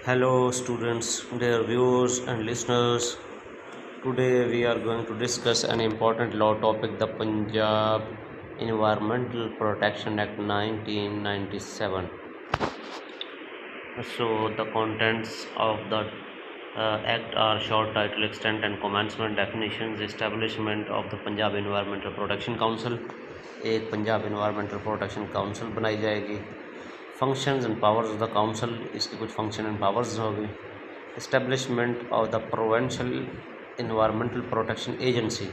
Hello, students, dear viewers and listeners. Today we are going to discuss an important law topic, the Punjab Environmental Protection Act 1997. So, the contents of the act are short title, extent and commencement, definitions, establishment of the Punjab Environmental Protection Council. एक Punjab environmental protection council बनाई जाएगी। Functions and powers of the council, इसकी कुछ function and powers होगी। Establishment of the provincial environmental protection agency,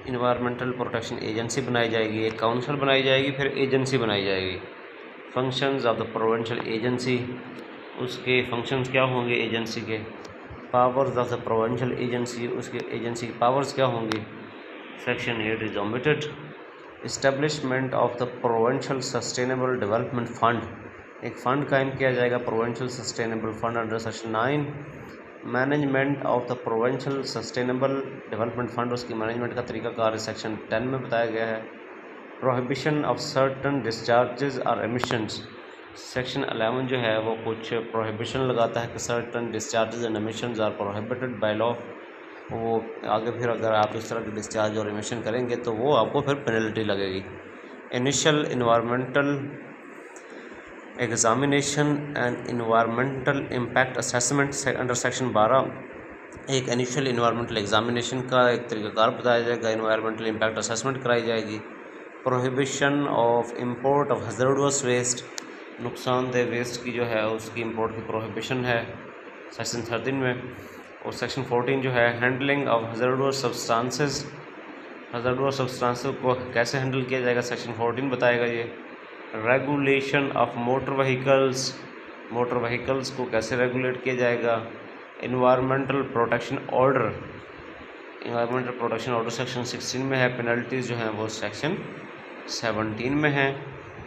environmental protection agency बनाई जाएगी। एक council बनाई जाएगी, फिर एजेंसी बनाई जाएगी। Functions of the provincial agency, उसके फंक्शंस क्या होंगे एजेंसी के। Powers of the provincial agency, उसके एजेंसी की पावर्स क्या होंगी। Section 8 is omitted. Establishment of the provincial sustainable development fund, एक फ़ंड कायम किया जाएगा provincial sustainable fund under section 9। Management of the provincial sustainable development fund, उसकी मैनेजमेंट का तरीकाकार सेक्शन 10 में बताया गया है। प्रोहिबिशन ऑफ सर्टन डिस्चार्जेस और एमिशंस, सेक्शन 11 जो है वो कुछ प्रोहिबिशन लगाता है कि certain discharges and emissions are prohibited by law. वो आगे फिर अगर आप इस तरह की डिस्चार्ज और एमिशन करेंगे तो वो आपको फिर पेनल्टी लगेगी। Initial environmental examination and environmental impact assessment under section 12, एक इनिशियल इन्वायरमेंटल एग्जामिनेशन का एक तरीकाकार बताया जाएगा। इन्वायरमेंटल इम्पैक्ट असेसमेंट कराई जाएगी। Prohibition of import of hazardous waste, नुकसानदेह वेस्ट की जो है उसकी इम्पोर्ट की प्रोहिबिशन है सेक्शन 13 में। और सेक्शन 14 जो है handling of hazards substances, hazards substances को कैसे हैंडल किया जाएगा सेक्शन 14 बताएगा ये। Regulation of motor vehicles, motor vehicles को कैसे रेगुलेट किया जाएगा। Environmental protection order, environmental protection order section 16 में है। पेनल्टीज़ जो हैं वो सेक्शन 17 में हैं।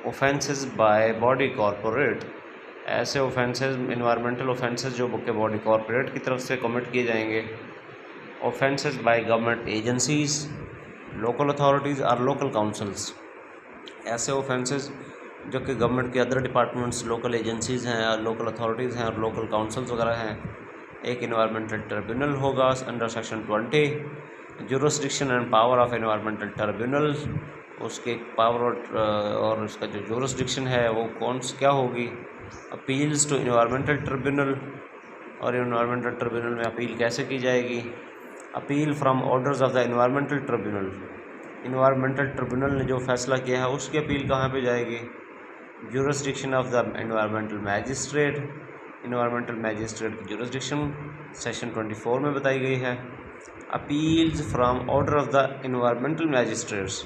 ऑफेंसेस बाय बॉडी कॉरपोरेट, ऐसे ऑफेंसेस इन्वायरमेंटल ऑफेंसेस जो के बॉडी कॉरपोरेट की तरफ से कमिट किए जाएंगे। Offences by government agencies, local authorities और लोकल काउंसिल्स, ऐसे ऑफेंसेस जो कि गवर्नमेंट के अदर डिपार्टमेंट्स, लोकल एजेंसीज़ हैं और लोकल अथॉरिटीज़ हैं और लोकल काउंसिल्स वगैरह हैं। एक इन्वायरमेंटल ट्रिब्यूनल होगा under section 20। Jurisdiction and power of environmental tribunal, उसके पावर और उसका जो जुरिस्डिक्शन है वो कौन सी क्या होगी। अपील्स टू इन्वायरमेंटल ट्रिब्यूनल, और इन्वायरमेंटल ट्रिब्यूनल में अपील कैसे की जाएगी। Appeal from orders of the environmental tribunal, environmental tribunal ने जो फैसला किया है उसकी अपील कहाँ पे जाएगी। Jurisdiction of the environmental magistrate, environmental magistrate की जुरिस्डिक्शन सेक्शन 24 में बताई गई है। Appeals from order of the environmental magistrates,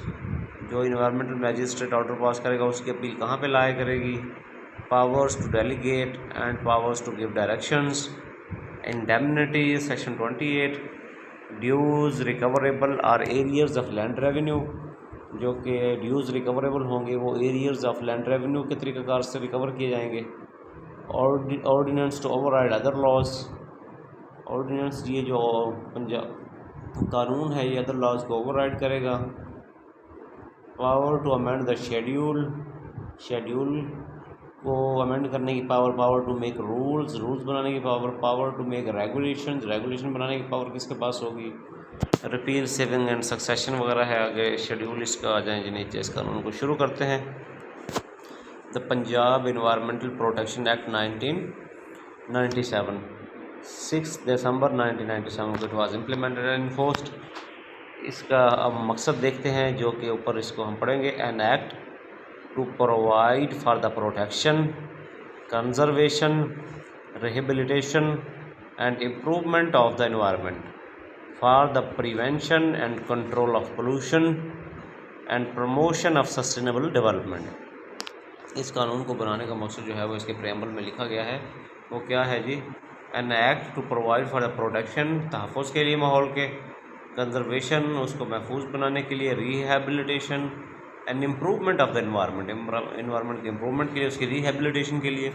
जो इन्वायरमेंटल मैजिस्ट्रेट ऑर्डर पास करेगा उसकी अपील कहाँ पे लाया करेगी। Powers to delegate and powers to give directions. Indemnity section 28। Dues recoverable are arrears of land revenue, जो कि ड्यूज़ रिकवरेबल होंगे वो एरियर्स ऑफ लैंड रेवेन्यू के तरीक़ाकार से रिकवर किए जाएंगे। Ordinance to override other laws, ordinance ये जो पंजाब कानून है ये अदर लॉज को ओवरराइड करेगा। Power to amend the schedule, schedule को अमेंड करने की power. Power to make rules, rules बनाने की power. Power to make regulation, regulation बनाने की पावर किसके पास होगी। रिपील, सेविंग एंड सक्सेशन वगैरह है आगे शेड्यूल इसका आ जाए जी नीचे। इस कानून को शुरू करते हैं। The Punjab environmental protection act 1997, 6 दिसंबर 1997 को it was implemented and enforced. इसका अब मकसद देखते हैं जो कि ऊपर इसको हम पढ़ेंगे। An act to provide for the protection, conservation, rehabilitation and improvement of the environment, for the prevention and control of pollution and promotion of sustainable development. इस कानून को बनाने का मकसद जो है वो इसके प्रेम्बल में लिखा गया है। वो क्या है जी। An act to provide for the protection, तहफ़्फ़ुज़ के लिए माहौल के। कंजर्वेशन, उसको महफूज बनाने के लिए। Rehabilitation and improvement of the environment, environment के इम्प्रूवमेंट के लिए, उसकी रिहेबिलिटेशन के लिए।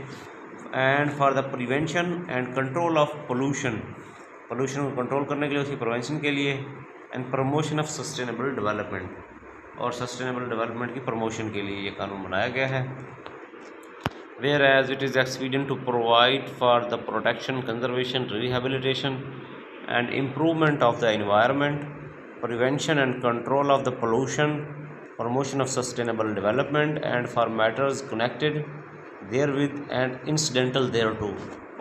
And for the prevention and control of pollution, pollution को कंट्रोल करने के लिए, उसकी प्रिवेंशन के लिए। And promotion of sustainable development, और सस्टेनेबल डेवलपमेंट की प्रमोशन के लिए ये कानून बनाया गया है। whereas it is expedient to provide for the protection, conservation, rehabilitation, and improvement of the environment, prevention and control of the pollution, promotion of sustainable development, and for matters connected therewith and incidental thereto।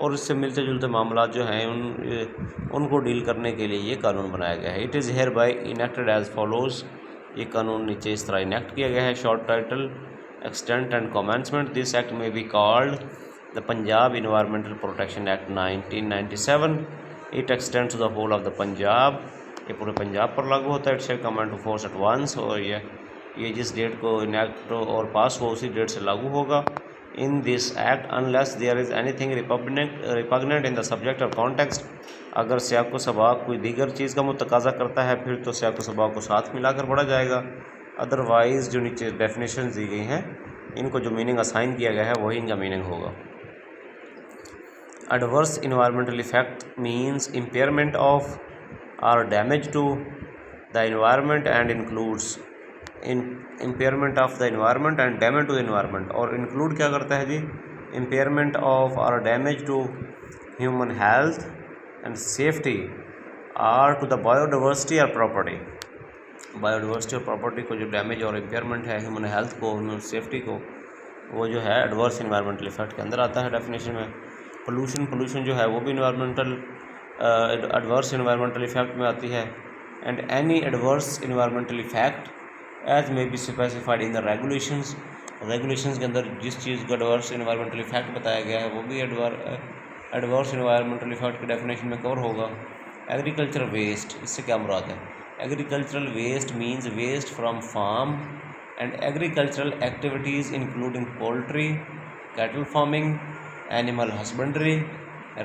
और इससे मिलते जुलते मामला जो हैं उनको deal करने के लिए ये कानून बनाया गया है। It is hereby enacted as follows. ये कानून नीचे इस तरह इनेक्ट किया गया है। Short title, extent and commencement. This act may be called the Punjab Environmental Protection Act 1997. It extends to the whole of the Punjab। ये पूरे पंजाब पर लागू होता है। It shall come into force at once. और ये जिस डेट को इनेक्ट और पास हुआ उसी डेट से लागू होगा। In this act unless there is anything repugnant in the subject or context. अगर सियाक व सबाक कोई दीगर चीज़ का मुतकाज़ा करता है फिर तो सियाक व सबाक को साथ मिलाकर पढ़ा जाएगा। अदरवाइज़ जो नीचे डेफिनेशन दी गई हैं इनको जो मीनिंग असाइन किया गया है वही इनका मीनिंग होगा। Adverse environmental effect means impairment of और damage to the environment and includes impairment of the environment and damage to the environment. और इंक्लूड क्या करता है जी? इम्पेयरमेंट ऑफ और damage to human health and safety or to the biodiversity और property. Biodiversity और property को जो डैमेज और इम्पेयरमेंट है ह्यूमन हेल्थ को, ह्यूमन सेफ्टी को, वो जो है एडवर्स इन्वायरमेंटल इफेक्ट के अंदर आता है डेफिनेशन में। पोल्यूशन जो है वो भी इन्वायरमेंटल एडवर्स इन्वायरमेंटल इफेक्ट में आती है। And any adverse environmental effect as may be specified in the regulations. Regulations के अंदर जिस चीज़ का एडवर्स इन्वायरमेंटल इफेक्ट बताया गया है वो भी एडवर्स इन्वायरमेंटल इफेक्ट की डेफिनेशन में कवर होगा। एग्रीकल्चर वेस्ट, इससे क्या मुराद है? Agricultural waste means waste from farm and agricultural activities including poultry, cattle farming, animal husbandry,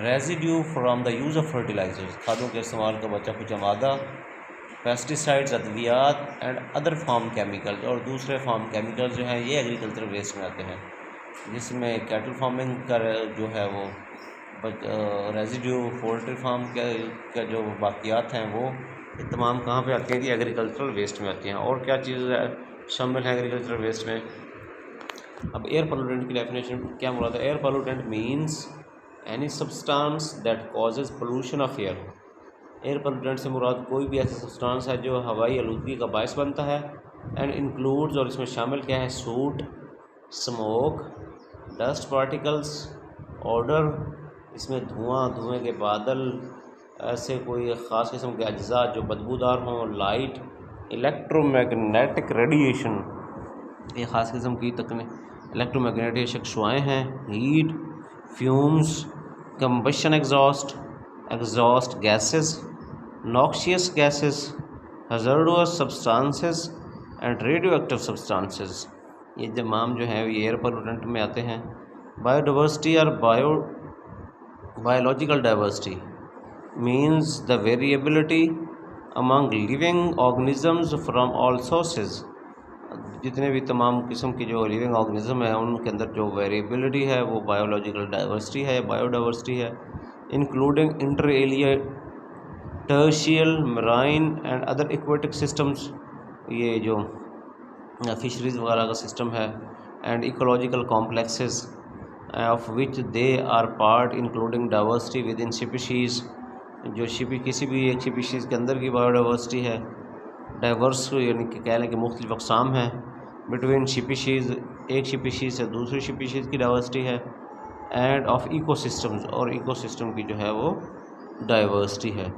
residue from the use of fertilizers, खादों के इस्तेमाल का बचा कुचा मादा, पेस्टिसाइड्स, अद्वियात एंड अदर फार्म केमिकल्स। और दूसरे फार्म केमिकल्स जो हैं ये एग्रीकल्चर वेस्ट में आते हैं, जिसमें कैटल फार्मिंग का जो है वो रेजिड्यू, पोल्ट्री फार्म का जो बाकियात हैं वो ये तमाम कहाँ पे आती हैं? कि एग्रीकल्चरल वेस्ट में आती हैं। और क्या चीज़ शामिल है एग्रीकल्चरल वेस्ट में? अब एयर पोल्यूटेंट की डेफिनेशन क्या मुराद है? Air pollutant means any substance that causes pollution of air. Air pollutant से मुराद कोई भी ऐसा सब्सटेंस है जो हवाई आलूदगी का बायस बनता है। एंड इंक्लूड्स, और इसमें शामिल क्या है? Suit, smoke, dust particles, order, इसमें धुएँ के बादल, ऐसे कोई ख़ास किस्म के अज्जा जो बदबूदार हों, लाइट, इलेक्ट्रोमैग्नेटिक रेडिएशन, ये ख़ास किस्म की इलेक्ट्रोमैग्नेटिक शक्शुआएँ हैं, heat, fumes, combustion exhaust gases, noxious gases, hazards substances and radio active substances. ये तमाम जो हैं ये एयर पोल्यूटेंट में आते हैं। बायोडाइवर्सिटी और biological diversity means the variability among living organisms from all sources। जितने भी तमाम किस्म की जो लिविंग ऑर्गेनिज्म है उनके अंदर जो वेरिएबिलिटी है वो बायोलॉजिकल डाइवर्सिटी है, बायोडाइवर्सिटी है। Including inter alia, terrestrial, marine and other aquatic systems, ये जो फिशरीज वगैरह का सिस्टम है। And ecological complexes of which they are part including diversity within species, जो किसी भी एक स्पीशीज़ के अंदर की बायोडाइवर्सिटी है। डाइवर्स यानी कि कह लें कि मुख्तलिफ अक़साम हैं। बिटवीन स्पीशीज़, एक स्पीशीज़ से दूसरी स्पीशीज़ की डाइवर्सिटी है। एंड ऑफ इकोसिस्टम्स, और इकोसिस्टम की जो है वो डाइवर्सिटी है।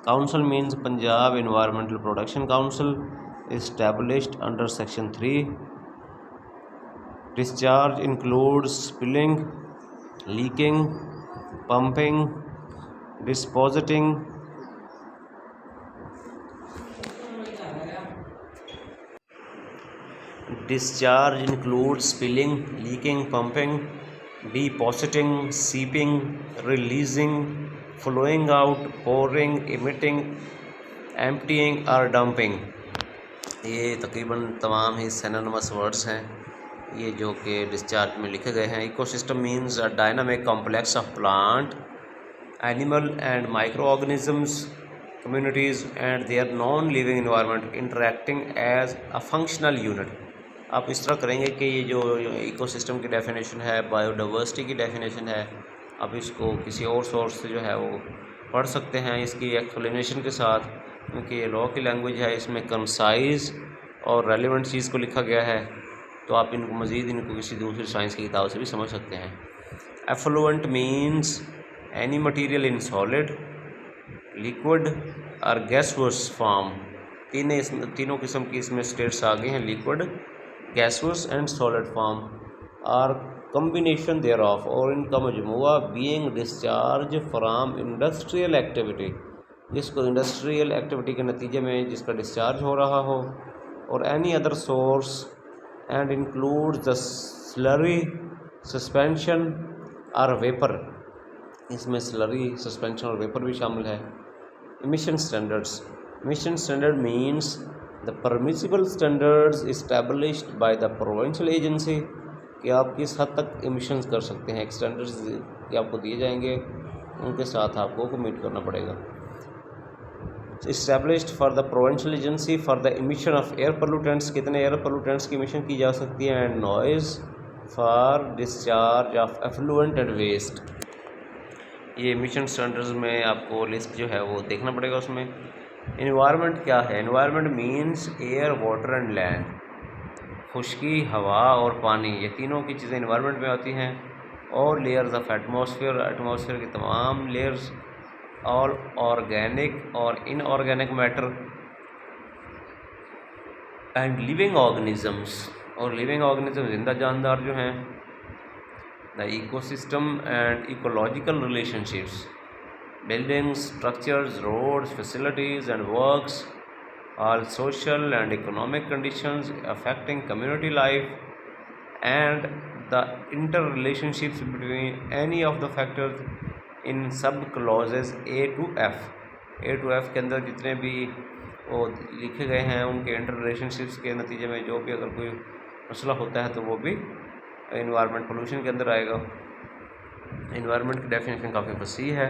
Council means Punjab environmental protection council established under section 3। Discharge includes spilling, leaking, pumping, dispositing, discharge includes spilling, leaking, pumping, depositing, seeping, releasing, flowing out, pouring, emitting, emptying or dumping। ये तकरीबन तमाम ही synonymous words हैं ये जो कि discharge में लिखे गए हैं। Ecosystem means a dynamic complex of plant, animal and microorganisms communities and their non-living environment interacting as a functional unit। आप इस तरह करेंगे कि ये जो इकोसिस्टम की डेफिनेशन है, बायोडाइवर्सिटी की डेफिनेशन है, आप इसको किसी और सोर्स से जो है वो पढ़ सकते हैं इसकी एक्सप्लेनेशन के साथ, क्योंकि ये लॉ की लैंग्वेज है, इसमें कंसाइज और रेलिवेंट चीज़ को लिखा गया है। तो आप इनको मज़ीद इनको किसी दूसरी साइंस की किताब से भी समझ सकते हैं। Effluent means any material in solid, liquid or gaseous form. तीनों किस्म की इसमें स्टेट्स आ गए हैं, liquid, gaseous and solid form, और कम्बिनेशन देयर ऑफ, और इनका मजमुआ, being discharge from industrial activity, जिसको इंडस्ट्रियल एक्टिविटी के नतीजे में जिसका डिस्चार्ज हो रहा हो, और any other source, and include the slurry, suspension और वेपर। इसमें स्लरी, सस्पेंशन और वेपर भी शामिल है। emission standards means the permissible standards established by the provincial agency, कि आप किस हद तक emissions कर सकते हैं। एक स्टैंडर्ड्स कि आपको दिए जाएंगे, उनके साथ आपको मीट करना पड़ेगा। established for the provincial agency for the emission of air pollutants, कितने एयर पोल्यूटेंट्स की emission की जा सकती है, and noise for discharge of effluent and waste। ये एमिशन स्टैंडर्ड्स में आपको लिस्ट जो है वो देखना पड़ेगा। उसमें एनवायरनमेंट क्या है? Environment means air, water and land. खुश्की, हवा और पानी, ये तीनों की चीज़ें एनवायरनमेंट में आती हैं। और लेयर्स ऑफ एटमॉस्फेयर, एटमॉस्फेयर की तमाम लेयर्स, ऑल ऑर्गेनिक और inorganic matter, and living organisms, और लिविंग ऑर्गेनिज्म जिंदा जानदार जो हैं। The ecosystem and ecological relationships, buildings, structures, roads, facilities and works, all social and economic conditions affecting community life, and the interrelationships between any of the factors in sub clauses A to F। A to F के अंदर जितने भी वो लिखे गए हैं उनके inter relationships के नतीजे में जो भी अगर कोई मसला होता है तो वो भी इन्वायरमेंट पोल्यूशन के अंदर आएगा। इन्वायरमेंट की डेफिनेशन काफ़ी वसी है।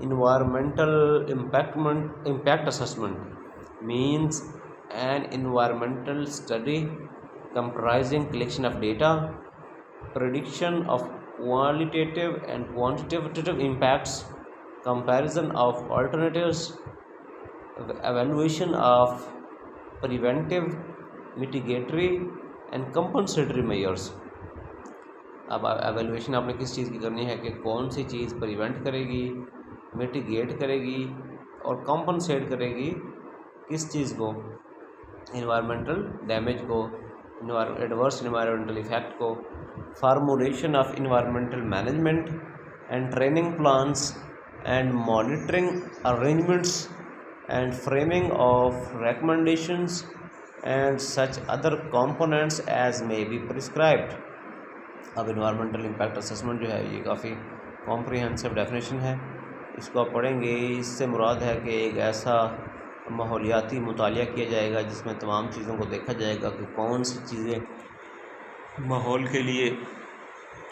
Environmental impact assessment means an environmental study comprising collection of data, prediction of qualitative and quantitative impacts, comparison of alternatives, evaluation of preventive, mitigatory and compensatory measures। अब evaluation आपने किस चीज़ की करनी है कि कौन सी चीज़ प्रिवेंट करेगी, मिटिगेट करेगी और कॉम्पनसेट करेगी किस चीज़ को, इन्वायरमेंटल डैमेज को, एडवर्स इन्वायरमेंटल इफेक्ट को। Formulation of environmental management and training plans and monitoring arrangements and framing of recommendations and such other components as may be prescribed। अब इन्वायरमेंटल इम्पैक्ट असेसमेंट जो है ये काफ़ी कॉम्प्रिहेंसिव डेफिनेशन है, इसको आप पढ़ेंगे। इससे मुराद है कि एक ऐसा माहौलियाती मुतालिया किया जाएगा जिसमें तमाम चीज़ों को देखा जाएगा कि कौन सी चीज़ें माहौल के लिए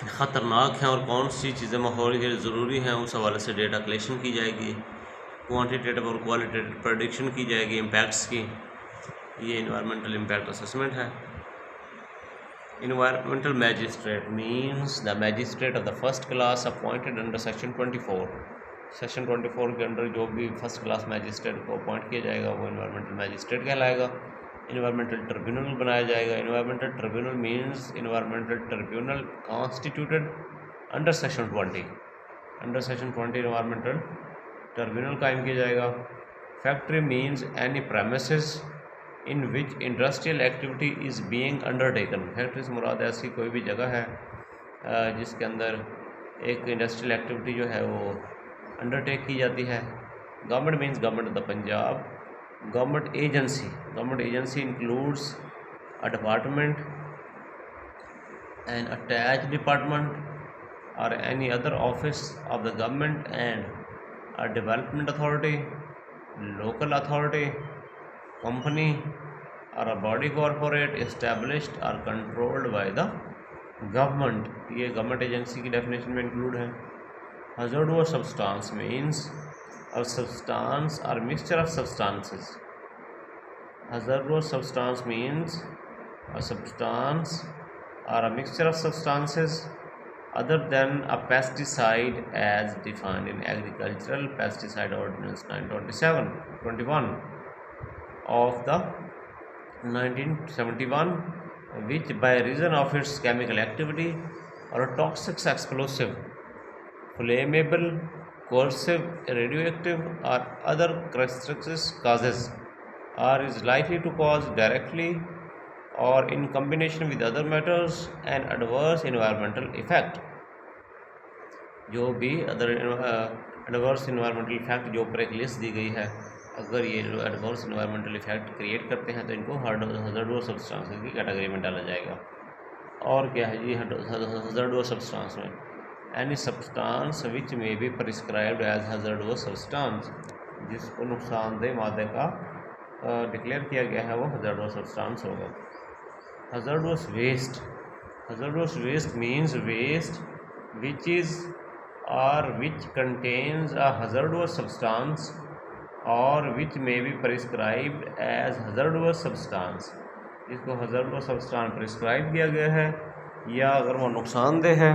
ख़तरनाक हैं और कौन सी चीज़ें माहौल के लिए ज़रूरी हैं। उस हवाले से डेटा कलेक्शन की जाएगी, क्वांटिटेटिव और क्वालिटेटिव प्रेडिक्शन की जाएगी इम्पैक्ट्स की। ये इन्वायरमेंटल इम्पैक्ट असेसमेंट है। Environmental magistrate means the magistrate of the first class appointed under section 24। Section 24 के अंडर जो भी फर्स्ट क्लास मैजिस्ट्रेट को अपॉइंट किया जाएगा वो इन्वायरमेंटल मैजिस्ट्रेट कहलाएगा। इन्वायरमेंटल ट्रिब्यूनल बनाया जाएगा। Environmental tribunal means environmental tribunal constituted under section 20। Under section 20 environmental tribunal कायम किया जाएगा। Factory means any premises in which industrial activity is being undertaken. Factory से मुराद ऐसी कोई भी जगह है जिसके अंदर एक इंडस्ट्रियल एक्टिविटी जो है वो अंडरटेक की जाती है। Government means government of the Punjab. Government agency includes a department, an attach department और any other office of the government and a development authority, local authority, company और अ बॉडी कॉरपोरेट एस्टेब्लिश्ड और controlled by the government. ये government agency की definition में include है। Hazardous substance means a substance or mixture of substances Hazardous substance means a substance or a mixture of substances other than a pesticide as defined in Agricultural Pesticide Ordinance 927-21 of the 1971, which by reason of its chemical activity or a toxic, explosive, flammable, corrosive, radioactive or other characteristics causes or is likely to cause directly or in combination with other matters an adverse environmental effect. जो भी other adverse environmental effect जो ऊपर एक list दी गई है, अगर ये adverse environmental effect create करते हैं तो इनको हज़ार्डस सब्सटेंसेस की कैटेगरी में डाला जाएगा। और क्या है ये हज़ार्डस सब्सटेंस में any substance which may be prescribed as hazardous substance, जिसको नुकसानदेह मादे का डिक्लेयर किया गया है वो हज़ार्डस सब्सटेंस होगा। Hazardous waste means waste which is or which contains a hazardous substance or which may be prescribed as hazardous substance, जिसको hazardous substance prescribe किया गया है या अगर वो नुकसानदेह है,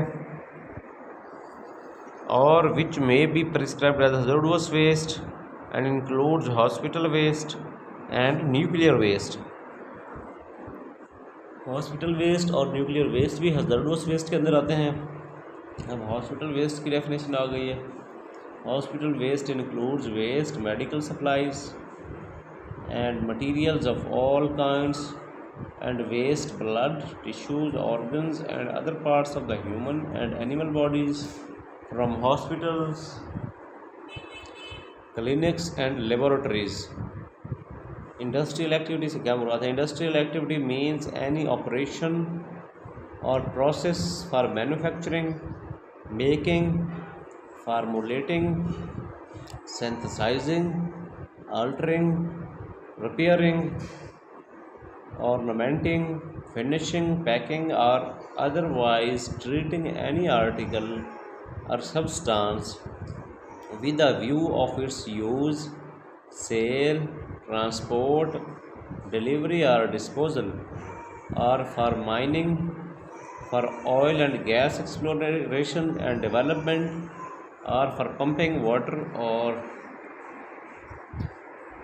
और which may be prescribed as hazardous waste and includes hospital waste and nuclear waste। Hospital waste और न्यूक्लियर वेस्ट भी हज़ार्डस वेस्ट के अंदर आते हैं। अब हॉस्पिटल वेस्ट की डेफिनेशन आ गई है। Hospital waste includes waste medical supplies and materials of all kinds and waste blood tissues organs and other parts of the human and animal bodies from hospitals, clinics and laboratories. Industrial activity से क्या मुराद है? Industrial activity means any operation or process for manufacturing, making, फार्मुलेटिंग, synthesising, altering, repairing, ornamenting, finishing, packing or otherwise treating any article or substance with a view of its use, sale, transport, delivery or disposal, or for mining, for oil and gas exploration and development, or for pumping water or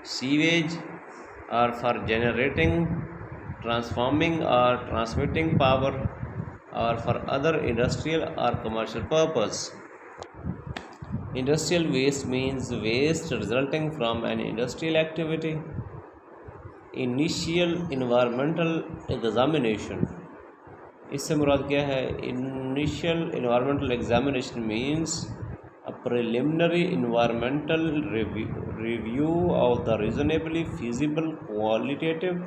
sewage, or for generating, transforming or transmitting power, or for other industrial or commercial purpose. Industrial waste means waste resulting from an industrial activity. Initial environmental examination, इससे मुराद क्या है? Initial environmental examination means a preliminary environmental review of the reasonably feasible qualitative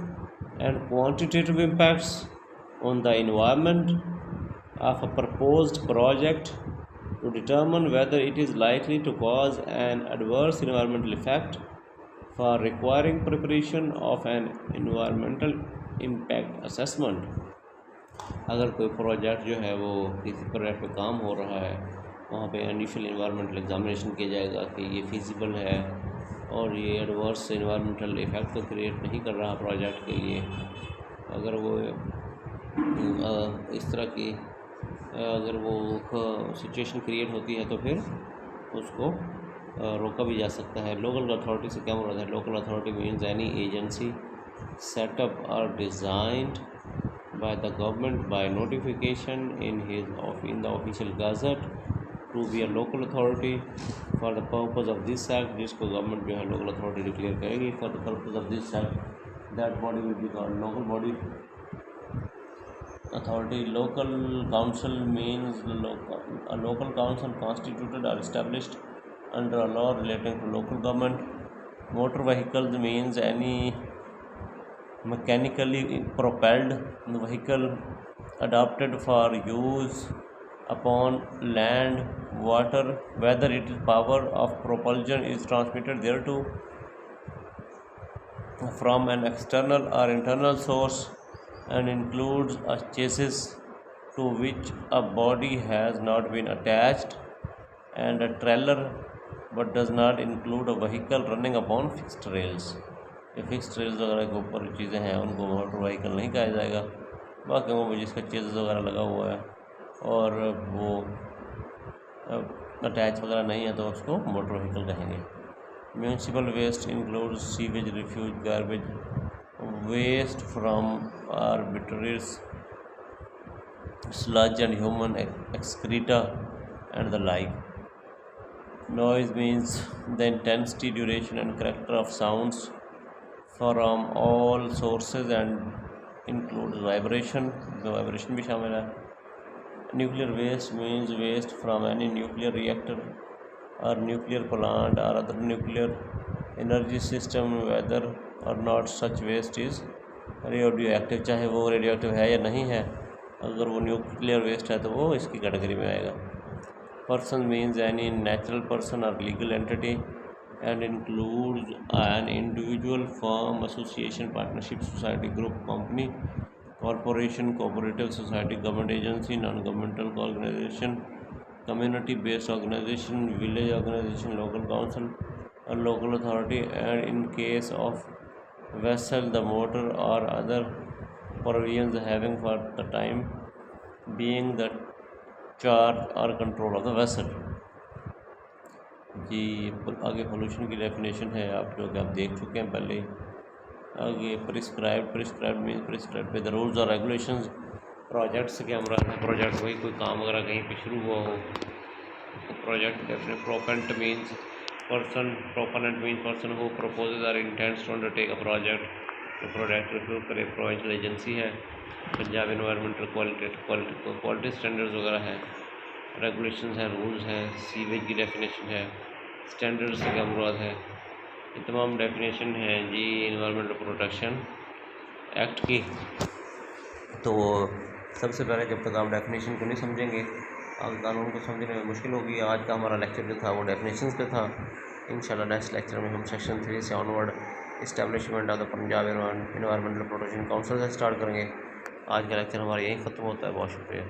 and quantitative impacts on the environment of a proposed project to determine whether it is likely to cause an adverse environmental effect, for requiring preparation of an environmental impact assessment। अगर कोई project जो है वो किसी project पे काम हो रहा है, वहाँ पे इनिशियल इन्वायरमेंटल एग्जामिनेशन किया जाएगा कि ये फिजिबल है और ये एडवर्स इन्वायरमेंटल इफ़ेक्ट तो क्रिएट नहीं कर रहा प्रोजेक्ट के लिए। अगर वो इस तरह की अगर वो सिचुएशन क्रिएट होती है तो फिर उसको रोका भी जा सकता है। लोकल अथॉरिटी से क्या मुराद है? Local authority means any agency setup और designed by the government by notification in the official gazette to be a local authority for the purpose of this act, जिसको गवर्नमेंट जो है लोकल अथॉरिटी डिक्लेयर करेगी for the purpose of this act, that body will be called local body authority। Local council means a local council constituted or established under a law relating to local government। Motor vehicles means any mechanically propelled vehicle adapted for use upon land, water, whether its power of propulsion is transmitted thereto from an external or internal source, and includes a chassis to which a body has not been attached and a trailer, but does not include a vehicle running upon fixed rails। जो fix rails वगैरह के ऊपर चीज़ें हैं उनको motor vehicle नहीं कहा जाएगा। बाकी वो जिसका चेज़ वगैरह लगा हुआ है और वो अटैच वगैरह नहीं है तो उसको मोटर व्हीकल कहेंगे। Municipal waste include sewage, refuse, garbage, waste from abattoirs, sludge and human excreta and the like. Noise means the intensity, duration and character of sounds from all sources and includes vibration, the vibration भी शामिल है। Nuclear waste means waste from any nuclear reactor or nuclear plant or other nuclear energy system, whether or not such waste is radioactive, चाहे वो radioactive है या नहीं है, अगर वो न्यूक्लियर वेस्ट है तो वो इसकी कैटेगरी में आएगा। Person means any natural person और legal entity and includes an individual, firm, association, partnership, society, group, company, corporation, cooperative society, government agency, non governmental organisation, community based organization, village organization, local council or local authority, and in case of vessel the motor or other provisions having for the time being the charge or control of the vessel। जी आगे pollution की definition है आप जो कि आप देख चुके हैं पहले। आगे प्रिस्क्राइब मीन्स प्रिस्क्राइब पे द रूल्स और रेगुलेशंस। प्रोजेक्ट्स के हमरा प्रोजेक्ट वही कोई काम वगैरह कहीं पे शुरू हुआ हो तो project definite. Proponent means person, proponent means person who proposes और intends to undertake a project, जो प्रोजेक्ट रिव्यू करे प्रोविंशियल एजेंसी है। पंजाब इन्वायरमेंटल क्वालिटी स्टैंडर्ड्स वगैरह है। रेगुलेशंस हैं, रूल्स हैं। सीवेज की डेफिनेशन है। स्टैंडर्ड्स से क्या मुराद है, ये तमाम डेफिनेशन है जी इन्वायरमेंटल प्रोटेक्शन एक्ट की। तो सबसे पहले जब तक आप डेफिनेशन को नहीं समझेंगे आगे कानून को समझने में मुश्किल होगी। आज का हमारा लेक्चर जो था वो डेफिनेशंस पे था। इंशाल्लाह नेक्स्ट लेक्चर में हम सेक्शन 3 से onward establishment of the Punjab environmental protection council से स्टार्ट करेंगे। आज का लेक्चर हमारा यहीं ख़त्म होता है। बहुत शुक्रिया।